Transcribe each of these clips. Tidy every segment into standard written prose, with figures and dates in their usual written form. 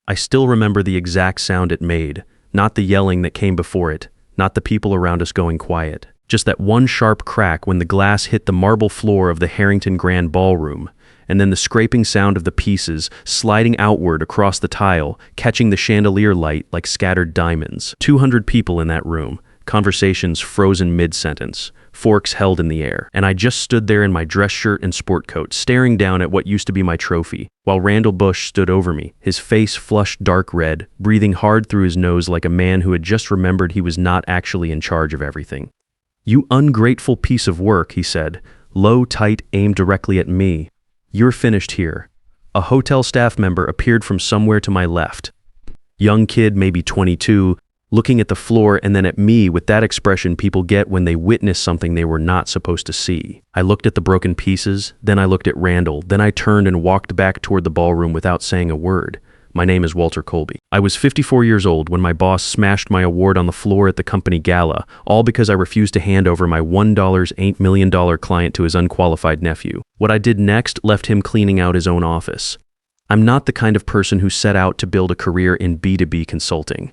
I still remember the exact sound it made, not the yelling that came before it, not the people around us going quiet. Just that one sharp crack when the glass hit the marble floor of the Harrington Grand Ballroom, and then the scraping sound of the pieces sliding outward across the tile, catching the chandelier light like scattered diamonds. 200 people in that room, conversations frozen mid-sentence, forks held in the air, and I just stood there in my dress shirt and sport coat, staring down at what used to be my trophy, while Randall Bush stood over me, his face flushed dark red, breathing hard through his nose like a man who had just remembered he was not actually in charge of everything. "You ungrateful piece of work," he said, low, tight, aimed directly at me. "You're finished here." A hotel staff member appeared from somewhere to my left. Young kid, maybe 22, looking at the floor and then at me with that expression people get when they witness something they were not supposed to see. I looked at the broken pieces, then I looked at Randall, then I turned and walked back toward the ballroom without saying a word. My name is Walter Colby. I was 54 years old when my boss smashed my award on the floor at the company gala, all because I refused to hand over my $1.8 million client to his unqualified nephew. What I did next left him cleaning out his own office. I'm not the kind of person who set out to build a career in B2B consulting.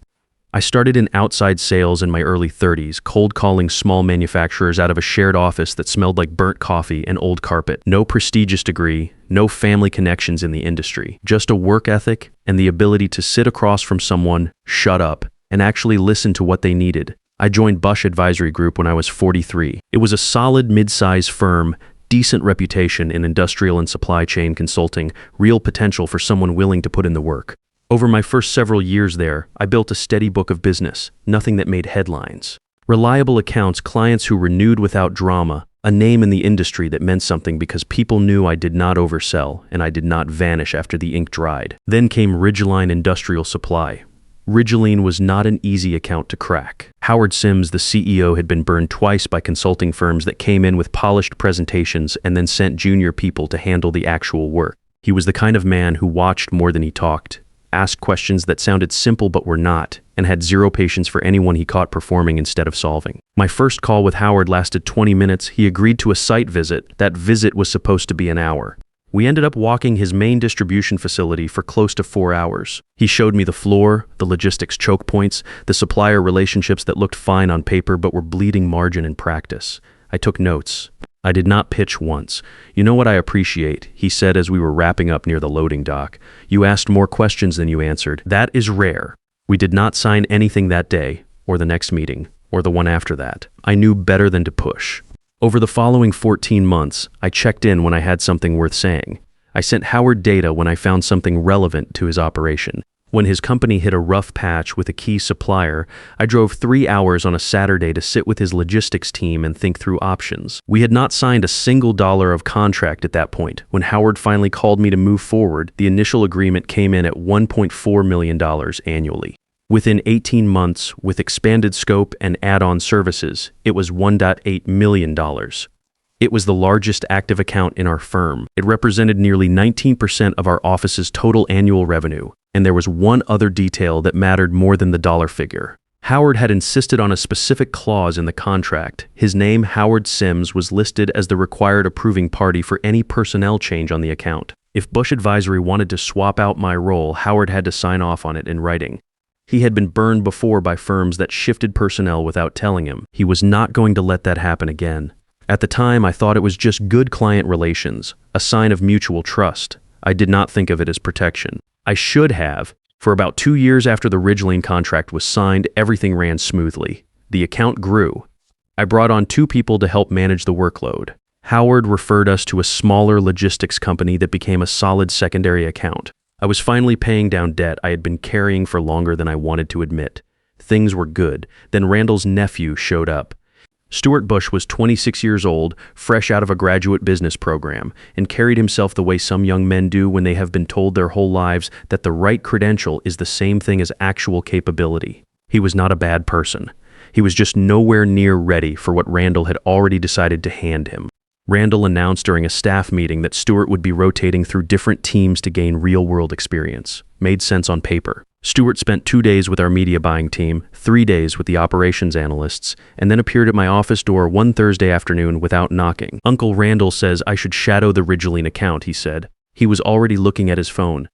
I started in outside sales in my early 30s, cold calling small manufacturers out of a shared office that smelled like burnt coffee and old carpet. No prestigious degree, no family connections in the industry, just a work ethic and the ability to sit across from someone, shut up, and actually listen to what they needed. I joined Bush Advisory Group when I was 43. It was a solid mid-size firm, decent reputation in industrial and supply chain consulting, real potential for someone willing to put in the work. Over my first several years there, I built a steady book of business, nothing that made headlines. Reliable accounts, clients who renewed without drama, a name in the industry that meant something because people knew I did not oversell and I did not vanish after the ink dried. Then came Ridgeline Industrial Supply. Ridgeline was not an easy account to crack. Howard Sims, the CEO, had been burned twice by consulting firms that came in with polished presentations and then sent junior people to handle the actual work. He was the kind of man who watched more than he talked, asked questions that sounded simple but were not, and had zero patience for anyone he caught performing instead of solving. My first call with Howard lasted 20 minutes. He agreed to a site visit. That visit was supposed to be an hour. We ended up walking his main distribution facility for close to 4 hours. He showed me the floor, the logistics choke points, the supplier relationships that looked fine on paper but were bleeding margin in practice. I took notes. I did not pitch once. "You know what I appreciate," he said as we were wrapping up near the loading dock. "You asked more questions than you answered. That is rare." We did not sign anything that day, or the next meeting, or the one after that. I knew better than to push. Over the following 14 months, I checked in when I had something worth saying. I sent Howard data when I found something relevant to his operation. When his company hit a rough patch with a key supplier, I drove 3 hours on a Saturday to sit with his logistics team and think through options. We had not signed a single dollar of contract at that point. When Howard finally called me to move forward, the initial agreement came in at $1.4 million annually. Within 18 months, with expanded scope and add-on services, it was $1.8 million. It was the largest active account in our firm. It represented nearly 19% of our office's total annual revenue. And there was one other detail that mattered more than the dollar figure. Howard had insisted on a specific clause in the contract. His name, Howard Sims, was listed as the required approving party for any personnel change on the account. If Bush Advisory wanted to swap out my role, Howard had to sign off on it in writing. He had been burned before by firms that shifted personnel without telling him. He was not going to let that happen again. At the time, I thought it was just good client relations, a sign of mutual trust. I did not think of it as protection. I should have. For about 2 years after the Ridgeline contract was signed, everything ran smoothly. The account grew. I brought on 2 people to help manage the workload. Howard referred us to a smaller logistics company that became a solid secondary account. I was finally paying down debt I had been carrying for longer than I wanted to admit. Things were good. Then Randall's nephew showed up. Stuart Bush was 26 years old, fresh out of a graduate business program, and carried himself the way some young men do when they have been told their whole lives that the right credential is the same thing as actual capability. He was not a bad person. He was just nowhere near ready for what Randall had already decided to hand him. Randall announced during a staff meeting that Stuart would be rotating through different teams to gain real-world experience. Made sense on paper. Stuart spent 2 days with our media buying team, 3 days with the operations analysts, and then appeared at my office door one Thursday afternoon without knocking. "Uncle Randall says I should shadow the Ridgeline account," he said. He was already looking at his phone.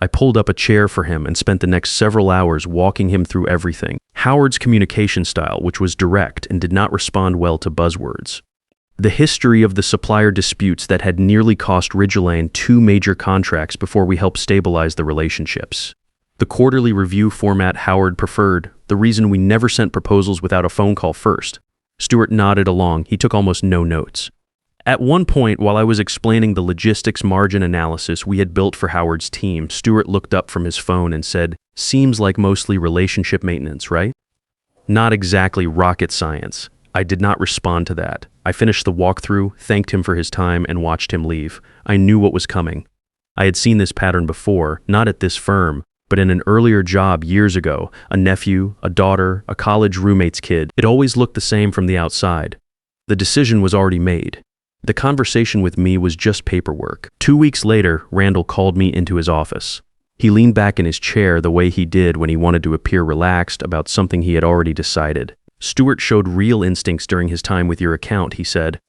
I pulled up a chair for him and spent the next several hours walking him through everything. Howard's communication style, which was direct and did not respond well to buzzwords. The history of the supplier disputes that had nearly cost Ridgeline 2 major contracts before we helped stabilize the relationships. The quarterly review format Howard preferred, the reason we never sent proposals without a phone call first. Stuart nodded along. He took almost no notes. At one point, while I was explaining the logistics margin analysis we had built for Howard's team, Stuart looked up from his phone and said, "Seems like mostly relationship maintenance, right?" Not exactly rocket science. I did not respond to that. I finished the walkthrough, thanked him for his time, and watched him leave. I knew what was coming. I had seen this pattern before, not at this firm, but in an earlier job years ago, a nephew, a daughter, a college roommate's kid. It always looked the same from the outside. The decision was already made. The conversation with me was just paperwork. 2 weeks later, Randall called me into his office. He leaned back in his chair the way he did when he wanted to appear relaxed about something he had already decided. "Stuart showed real instincts during his time with your account," he said.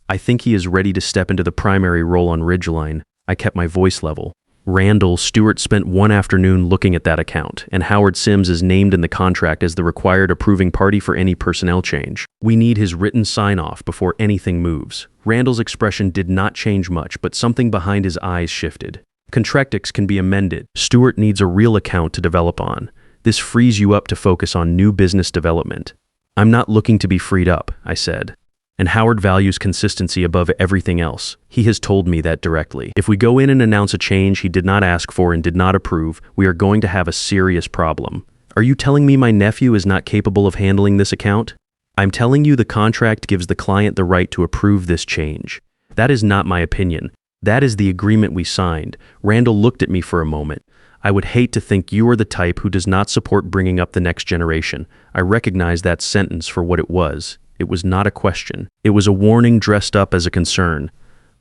"I think he is ready to step into the primary role on Ridgeline." I kept my voice level. "Randall, Stuart spent one afternoon looking at that account, and Howard Sims is named in the contract as the required approving party for any personnel change. We need his written sign-off before anything moves." Randall's expression did not change much, but something behind his eyes shifted. "Contractics can be amended. Stuart needs a real account to develop on. This frees you up to focus on new business development." "I'm not looking to be freed up," I said. "And Howard values consistency above everything else. He has told me that directly. If we go in and announce a change he did not ask for and did not approve, we are going to have a serious problem." "Are you telling me my nephew is not capable of handling this account?" "I'm telling you the contract gives the client the right to approve this change. That is not my opinion. That is the agreement we signed." Randall looked at me for a moment. "I would hate to think you are the type who does not support bringing up the next generation." I recognized that sentence for what it was. It was not a question. It was a warning dressed up as a concern.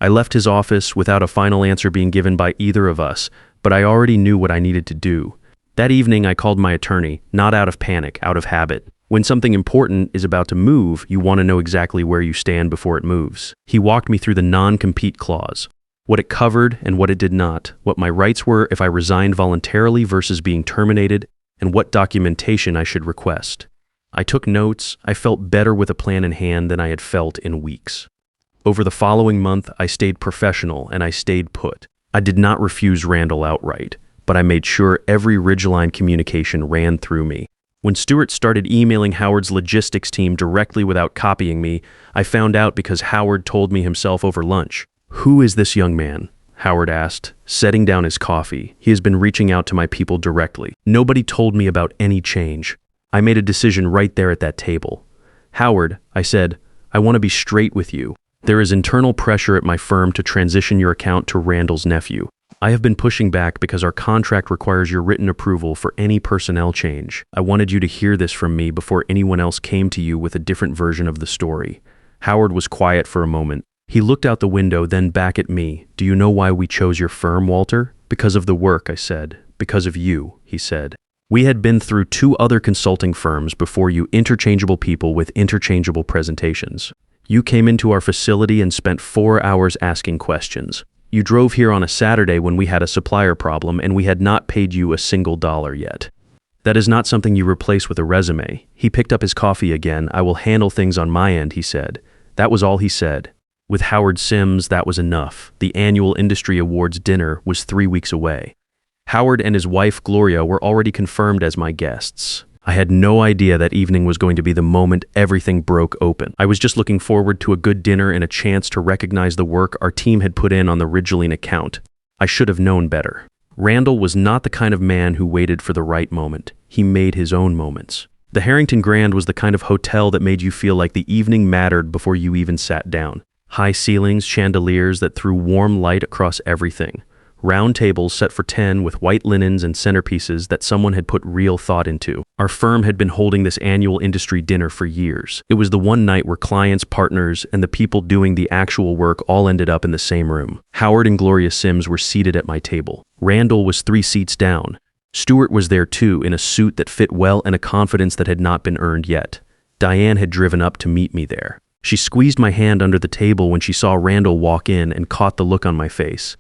I left his office without a final answer being given by either of us, but I already knew what I needed to do. That evening, I called my attorney, not out of panic, out of habit. When something important is about to move, you want to know exactly where you stand before it moves. He walked me through the non-compete clause, what it covered and what it did not, what my rights were if I resigned voluntarily versus being terminated, and what documentation I should request. I took notes. I felt better with a plan in hand than I had felt in weeks. Over the following month, I stayed professional and I stayed put. I did not refuse Randall outright, but I made sure every Ridgeline communication ran through me. When Stuart started emailing Howard's logistics team directly without copying me, I found out because Howard told me himself over lunch. "Who is this young man?" Howard asked, setting down his coffee. "He has been reaching out to my people directly. Nobody told me about any change." I made a decision right there at that table. "Howard," I said, "I want to be straight with you. There is internal pressure at my firm to transition your account to Randall's nephew. I have been pushing back because our contract requires your written approval for any personnel change. I wanted you to hear this from me before anyone else came to you with a different version of the story." Howard was quiet for a moment. He looked out the window, then back at me. "Do you know why we chose your firm, Walter?" "Because of the work," I said. "Because of you," he said. "We had been through 2 other consulting firms before you, interchangeable people with interchangeable presentations. You came into our facility and spent 4 hours asking questions. You drove here on a Saturday when we had a supplier problem and we had not paid you a single dollar yet. That is not something you replace with a resume." He picked up his coffee again. "I will handle things on my end," he said. That was all he said. With Howard Sims, that was enough. The annual industry awards dinner was 3 weeks away. Howard and his wife, Gloria, were already confirmed as my guests. I had no idea that evening was going to be the moment everything broke open. I was just looking forward to a good dinner and a chance to recognize the work our team had put in on the Ridgeline account. I should have known better. Randall was not the kind of man who waited for the right moment. He made his own moments. The Harrington Grand was the kind of hotel that made you feel like the evening mattered before you even sat down. High ceilings, chandeliers that threw warm light across everything. Round tables set for 10 with white linens and centerpieces that someone had put real thought into. Our firm had been holding this annual industry dinner for years. It was the one night where clients, partners, and the people doing the actual work all ended up in the same room. Howard and Gloria Sims were seated at my table. Randall was 3 seats down. Stuart was there too, in a suit that fit well and a confidence that had not been earned yet. Diane had driven up to meet me there. She squeezed my hand under the table when she saw Randall walk in and caught the look on my face.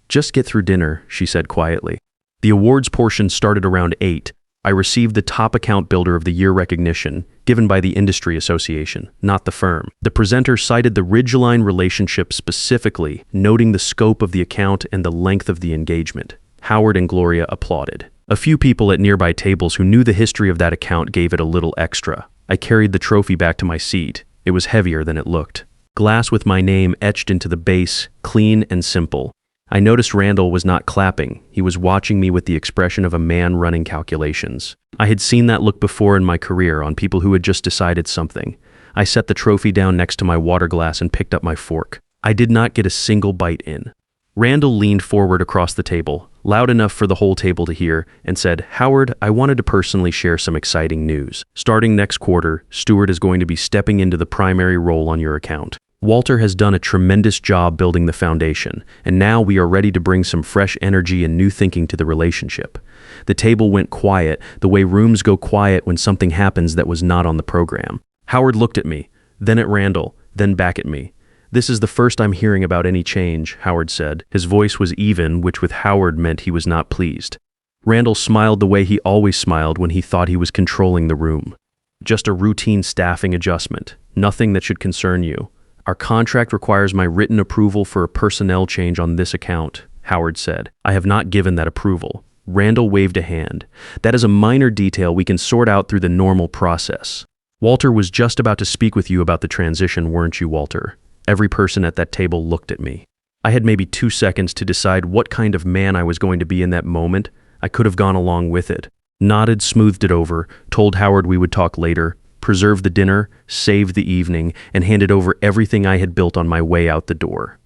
"Just get through dinner," she said quietly. The awards portion started around 8. I received the Top Account Builder of the Year recognition, given by the industry association, not the firm. The presenter cited the Ridgeline relationship specifically, noting the scope of the account and the length of the engagement. Howard and Gloria applauded. A few people at nearby tables who knew the history of that account gave it a little extra. I carried the trophy back to my seat. It was heavier than it looked. Glass with my name etched into the base, clean and simple. I noticed Randall was not clapping. He was watching me with the expression of a man running calculations. I had seen that look before in my career on people who had just decided something. I set the trophy down next to my water glass and picked up my fork. I did not get a single bite in. Randall leaned forward across the table, loud enough for the whole table to hear, and said, "Howard, I wanted to personally share some exciting news. Starting next quarter, Stuart is going to be stepping into the primary role on your account. Walter has done a tremendous job building the foundation, and now we are ready to bring some fresh energy and new thinking to the relationship." The table went quiet, the way rooms go quiet when something happens that was not on the program. Howard looked at me, then at Randall, then back at me. "This is the first I'm hearing about any change," Howard said. His voice was even, which with Howard meant he was not pleased. Randall smiled the way he always smiled when he thought he was controlling the room. "Just a routine staffing adjustment, nothing that should concern you. Our contract requires my written approval for a personnel change on this account," Howard said. "I have not given that approval." Randall waved a hand. "That is a minor detail we can sort out through the normal process." "Walter was just about to speak with you about the transition, weren't you, Walter?" Every person at that table looked at me. I had maybe 2 seconds to decide what kind of man I was going to be in that moment. I could have gone along with it. Nodded, smoothed it over, told Howard we would talk later, preserved the dinner, saved the evening, and handed over everything I had built on my way out the door.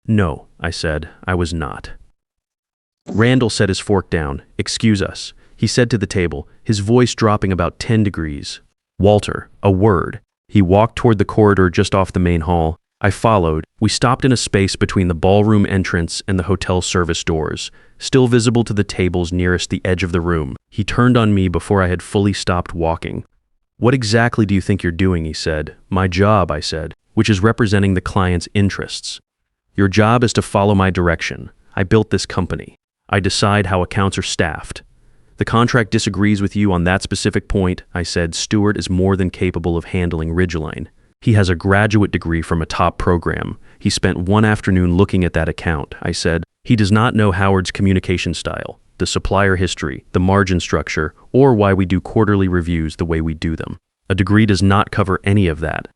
"No," I said, "I was not." Randall set his fork down. "Excuse us," he said to the table, his voice dropping about 10 degrees. "Walter, a word." He walked toward the corridor just off the main hall. I followed. We stopped in a space between the ballroom entrance and the hotel service doors, still visible to the tables nearest the edge of the room. He turned on me before I had fully stopped walking. "What exactly do you think you're doing?" he said. "My job," I said, "which is representing the client's interests. Your job is to follow my direction. I built this company. I decide how accounts are staffed. The contract disagrees with you on that specific point," I said. "Stuart is more than capable of handling Ridgeline. He has a graduate degree from a top program. He spent one afternoon looking at that account," I said. "He does not know Howard's communication style, the supplier history, the margin structure, or why we do quarterly reviews the way we do them. A degree does not cover any of that."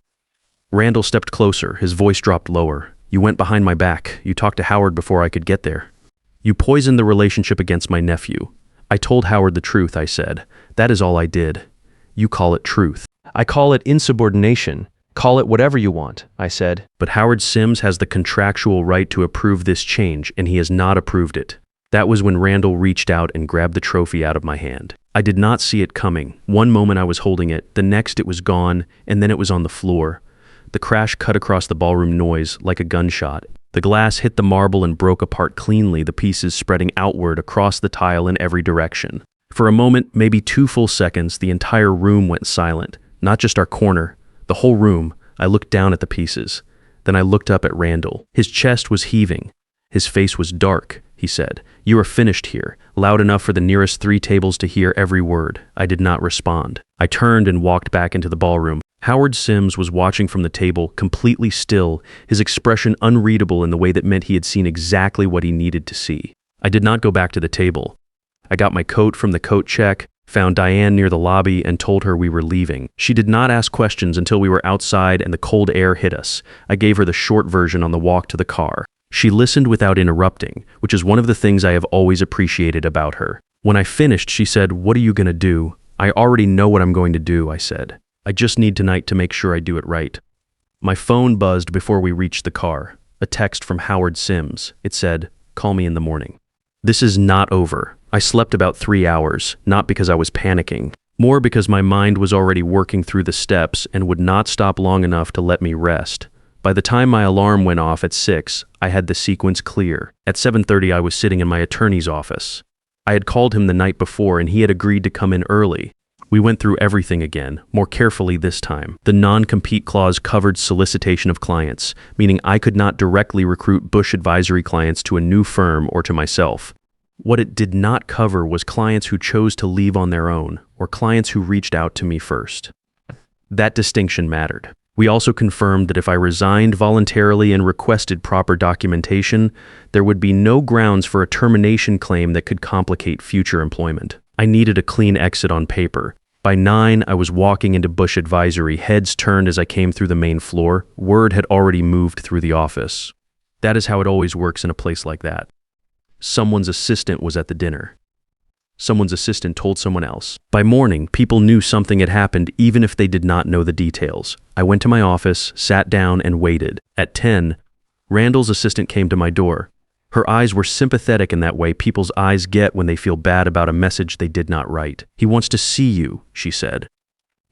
Randall stepped closer, his voice dropped lower. "You went behind my back. You talked to Howard before I could get there. You poisoned the relationship against my nephew." "I told Howard the truth," I said. "That is all I did." "You call it truth." "I call it insubordination. Call it whatever you want," I said. "But Howard Sims has the contractual right to approve this change, and he has not approved it." That was when Randall reached out and grabbed the trophy out of my hand. I did not see it coming. One moment I was holding it, the next it was gone, and then it was on the floor. The crash cut across the ballroom noise like a gunshot. The glass hit the marble and broke apart cleanly, the pieces spreading outward across the tile in every direction. For a moment, maybe 2 full seconds, the entire room went silent. Not just our corner, the whole room. I looked down at the pieces. Then I looked up at Randall. His chest was heaving. His face was dark. He said, "You are finished here," loud enough for the nearest 3 tables to hear every word. I did not respond. I turned and walked back into the ballroom. Howard Sims was watching from the table, completely still, his expression unreadable in the way that meant he had seen exactly what he needed to see. I did not go back to the table. I got my coat from the coat check, found Diane near the lobby, and told her we were leaving. She did not ask questions until we were outside and the cold air hit us. I gave her the short version on the walk to the car. She listened without interrupting, which is one of the things I have always appreciated about her. When I finished, she said, "What are you going to do?" "I already know what I'm going to do," I said. "I just need tonight to make sure I do it right." My phone buzzed before we reached the car. A text from Howard Sims. It said, "Call me in the morning." This is not over. I slept about 3 hours, not because I was panicking, more because my mind was already working through the steps and would not stop long enough to let me rest. By the time my alarm went off at 6, I had the sequence clear. At 7:30, I was sitting in my attorney's office. I had called him the night before and he had agreed to come in early. We went through everything again, more carefully this time. The non-compete clause covered solicitation of clients, meaning I could not directly recruit Bush Advisory clients to a new firm or to myself. What it did not cover was clients who chose to leave on their own or clients who reached out to me first. That distinction mattered. We also confirmed that if I resigned voluntarily and requested proper documentation, there would be no grounds for a termination claim that could complicate future employment. I needed a clean exit on paper. By 9, I was walking into Bush Advisory, heads turned as I came through the main floor. Word had already moved through the office. That is how it always works in a place like that. Someone's assistant was at the dinner. Someone's assistant told someone else. By morning, people knew something had happened even if they did not know the details. I went to my office, sat down, and waited. At 10, Randall's assistant came to my door. Her eyes were sympathetic in that way people's eyes get when they feel bad about a message they did not write. "He wants to see you," she said.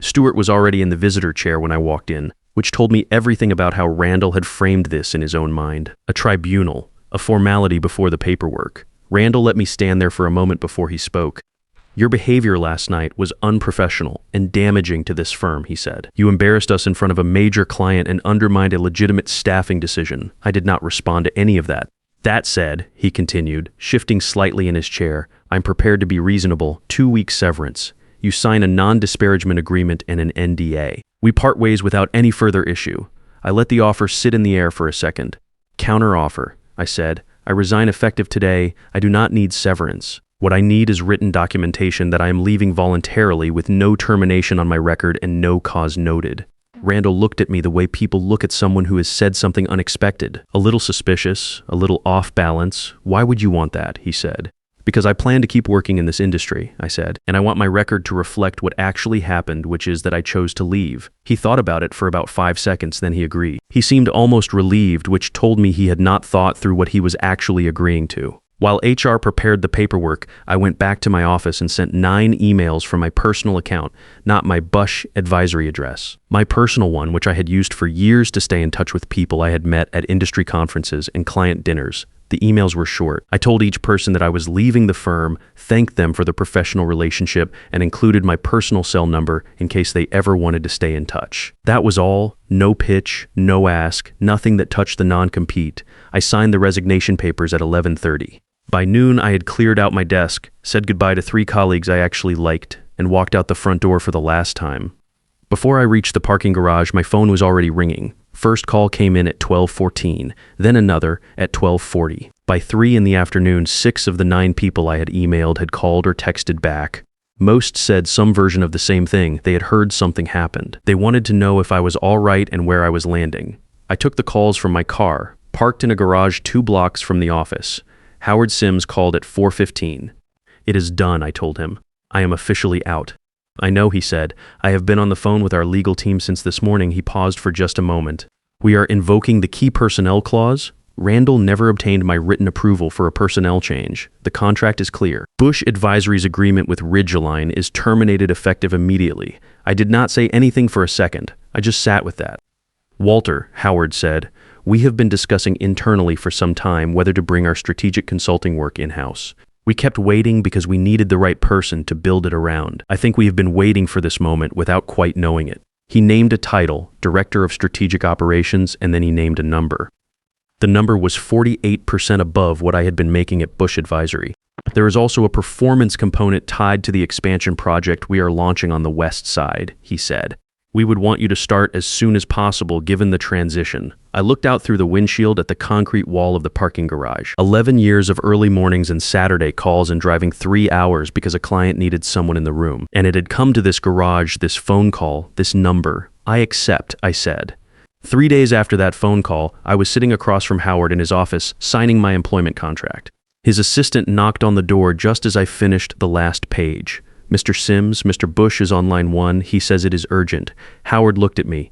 Stuart was already in the visitor chair when I walked in, which told me everything about how Randall had framed this in his own mind. A tribunal, a formality before the paperwork. Randall let me stand there for a moment before he spoke. "Your behavior last night was unprofessional and damaging to this firm," he said. "You embarrassed us in front of a major client and undermined a legitimate staffing decision. I did not respond to any of that. That said," he continued, shifting slightly in his chair, "I'm prepared to be reasonable. 2-week severance. You sign a non-disparagement agreement and an NDA. We part ways without any further issue." I let the offer sit in the air for a second. "Counter-offer," I said. "I resign effective today. I do not need severance. What I need is written documentation that I am leaving voluntarily with no termination on my record and no cause noted." Randall looked at me the way people look at someone who has said something unexpected. "A little suspicious, a little off balance. Why would you want that?" he said. "Because I plan to keep working in this industry," I said, "and I want my record to reflect what actually happened, which is that I chose to leave." He thought about it for about 5 seconds, then he agreed. He seemed almost relieved, which told me he had not thought through what he was actually agreeing to. While HR prepared the paperwork, I went back to my office and sent 9 emails from my personal account, not my Bush Advisory address. My personal one, which I had used for years to stay in touch with people I had met at industry conferences and client dinners. The emails were short. I told each person that I was leaving the firm, thanked them for the professional relationship, and included my personal cell number in case they ever wanted to stay in touch. That was all. No pitch, no ask, nothing that touched the non-compete. I signed the resignation papers at 11:30. By noon, I had cleared out my desk, said goodbye to 3 colleagues I actually liked, and walked out the front door for the last time. Before I reached the parking garage, my phone was already ringing. First call came in at 12:14, then another at 12:40. By 3 in the afternoon, 6 of the 9 people I had emailed had called or texted back. Most said some version of the same thing. They had heard something happened. They wanted to know if I was all right and where I was landing. I took the calls from my car, parked in a garage 2 blocks from the office. Howard Sims called at 4:15. "It is done," I told him. "I am officially out." "I know," he said. "I have been on the phone with our legal team since this morning." He paused for just a moment. "We are invoking the key personnel clause. Randall never obtained my written approval for a personnel change. The contract is clear. Bush Advisory's agreement with Ridgeline is terminated effective immediately." I did not say anything for a second. I just sat with that. "Walter," Howard said, "we have been discussing internally for some time whether to bring our strategic consulting work in-house. We kept waiting because we needed the right person to build it around. I think we have been waiting for this moment without quite knowing it." He named a title, Director of Strategic Operations, and then he named a number. The number was 48% above what I had been making at Bush Advisory. "There is also a performance component tied to the expansion project we are launching on the west side," he said. "We would want you to start as soon as possible given the transition." I looked out through the windshield at the concrete wall of the parking garage. 11 years of early mornings and Saturday calls and driving 3 hours because a client needed someone in the room. And it had come to this garage, this phone call, this number. "I accept," I said. 3 days after that phone call, I was sitting across from Howard in his office, signing my employment contract. His assistant knocked on the door just as I finished the last page. "Mr. Sims, Mr. Bush is on line 1. He says it is urgent." Howard looked at me.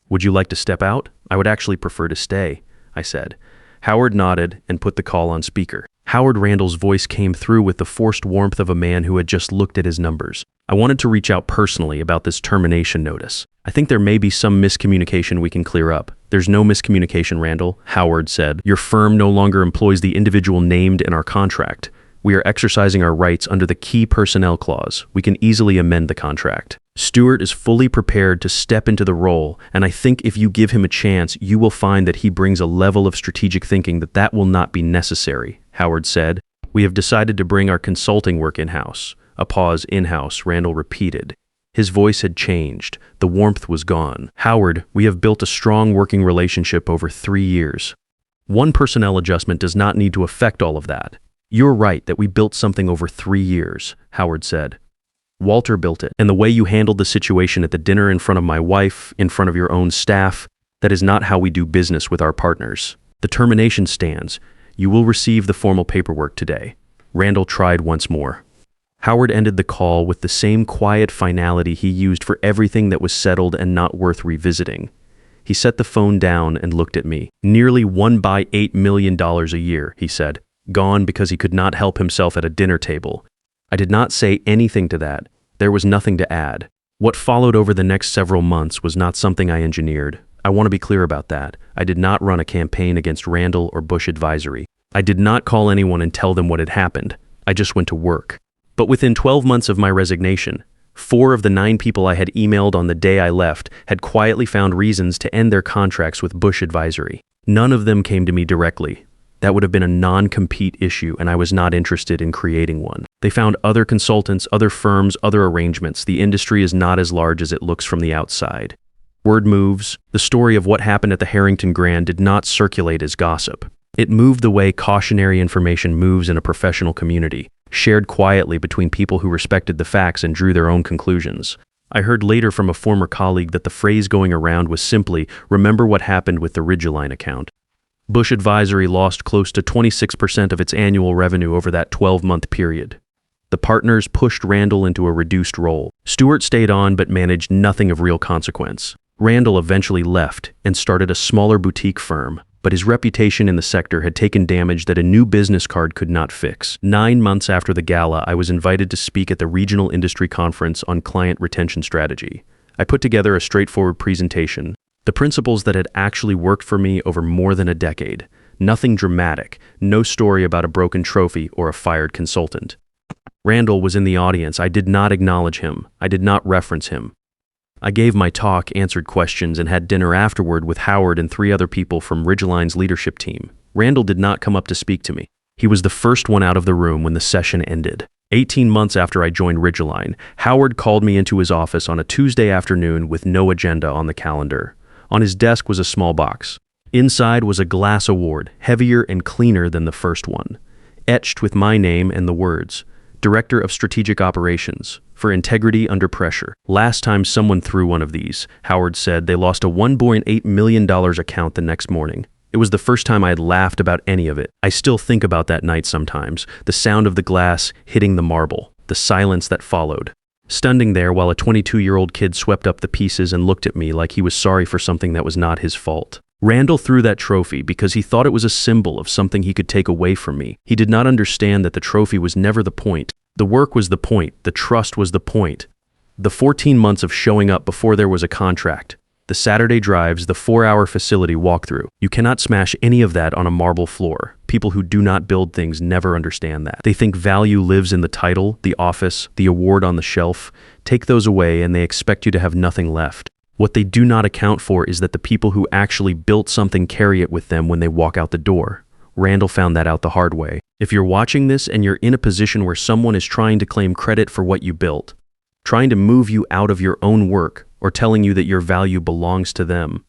"Would you like to step out?" "I would actually prefer to stay," I said. Howard nodded and put the call on speaker. Howard Randall's voice came through with the forced warmth of a man who had just looked at his numbers. "I wanted to reach out personally about this termination notice. I think there may be some miscommunication we can clear up." "There's no miscommunication, Randall," Howard said. "Your firm no longer employs the individual named in our contract. We are exercising our rights under the key personnel clause. We can easily amend the contract. Stuart is fully prepared to step into the role, and I think if you give him a chance, you will find that he brings a level of strategic thinking that will not be necessary," Howard said. We have decided to bring our consulting work in-house. A pause. In-house, Randall repeated. His voice had changed. The warmth was gone. Howard, we have built a strong working relationship over 3 years. One personnel adjustment does not need to affect all of that. You're right that we built something over 3 years, Howard said. Walter built it, and the way you handled the situation at the dinner in front of my wife, in front of your own staff, that is not how we do business with our partners. The termination stands. You will receive the formal paperwork today. Randall tried once more. Howard ended the call with the same quiet finality he used for everything that was settled and not worth revisiting. He set the phone down and looked at me. Nearly $1.8 million a year, he said, gone because he could not help himself at a dinner table. I did not say anything to that. There was nothing to add. What followed over the next several months was not something I engineered. I want to be clear about that. I did not run a campaign against Randall or Bush Advisory. I did not call anyone and tell them what had happened. I just went to work. But within 12 months of my resignation, 4 of the 9 people I had emailed on the day I left had quietly found reasons to end their contracts with Bush Advisory. None of them came to me directly. That would have been a non-compete issue, and I was not interested in creating one. They found other consultants, other firms, other arrangements. The industry is not as large as it looks from the outside. Word moves. The story of what happened at the Harrington Grand did not circulate as gossip. It moved the way cautionary information moves in a professional community, shared quietly between people who respected the facts and drew their own conclusions. I heard later from a former colleague that the phrase going around was simply, remember what happened with the Ridgeline account. Bush Advisory lost close to 26% of its annual revenue over that 12-month period. The partners pushed Randall into a reduced role. Stewart stayed on but managed nothing of real consequence. Randall eventually left and started a smaller boutique firm, but his reputation in the sector had taken damage that a new business card could not fix. 9 months after the gala, I was invited to speak at the Regional Industry Conference on Client Retention Strategy. I put together a straightforward presentation, the principles that had actually worked for me over more than a decade. Nothing dramatic, no story about a broken trophy or a fired consultant. Randall was in the audience. I did not acknowledge him. I did not reference him. I gave my talk, answered questions, and had dinner afterward with Howard and 3 other people from Ridgeline's leadership team. Randall did not come up to speak to me. He was the first one out of the room when the session ended. 18 months after I joined Ridgeline, Howard called me into his office on a Tuesday afternoon with no agenda on the calendar. On his desk was a small box. Inside was a glass award, heavier and cleaner than the first one, etched with my name and the words, Director of Strategic Operations, for integrity under pressure. Last time someone threw one of these, Howard said, they lost a $1.8 million account the next morning. It was the first time I had laughed about any of it. I still think about that night sometimes, the sound of the glass hitting the marble, the silence that followed. Standing there while a 22-year-old kid swept up the pieces and looked at me like he was sorry for something that was not his fault. Randall threw that trophy because he thought it was a symbol of something he could take away from me. He did not understand that the trophy was never the point. The work was the point. The trust was the point. The 14 months of showing up before there was a contract. The Saturday drives, the 4-hour facility walkthrough. You cannot smash any of that on a marble floor. People who do not build things never understand that. They think value lives in the title, the office, the award on the shelf. Take those away and they expect you to have nothing left. What they do not account for is that the people who actually built something carry it with them when they walk out the door. Randall found that out the hard way. If you're watching this and you're in a position where someone is trying to claim credit for what you built, trying to move you out of your own work, or telling you that your value belongs to them,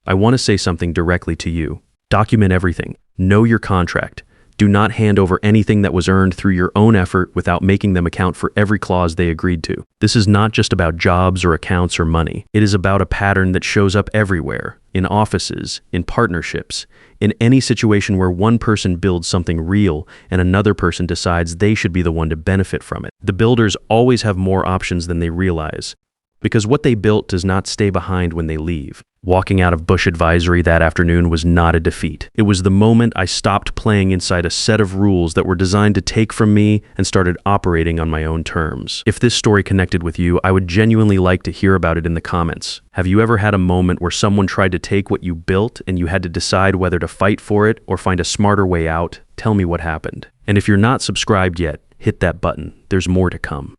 I want to say something directly to you. Document everything. Know your contract. Do not hand over anything that was earned through your own effort without making them account for every clause they agreed to. This is not just about jobs or accounts or money. It is about a pattern that shows up everywhere, in offices, in partnerships, in any situation where one person builds something real and another person decides they should be the one to benefit from it. The builders always have more options than they realize, because what they built does not stay behind when they leave. Walking out of Bush Advisory that afternoon was not a defeat. It was the moment I stopped playing inside a set of rules that were designed to take from me and started operating on my own terms. If this story connected with you, I would genuinely like to hear about it in the comments. Have you ever had a moment where someone tried to take what you built and you had to decide whether to fight for it or find a smarter way out? Tell me what happened. And if you're not subscribed yet, hit that button. There's more to come.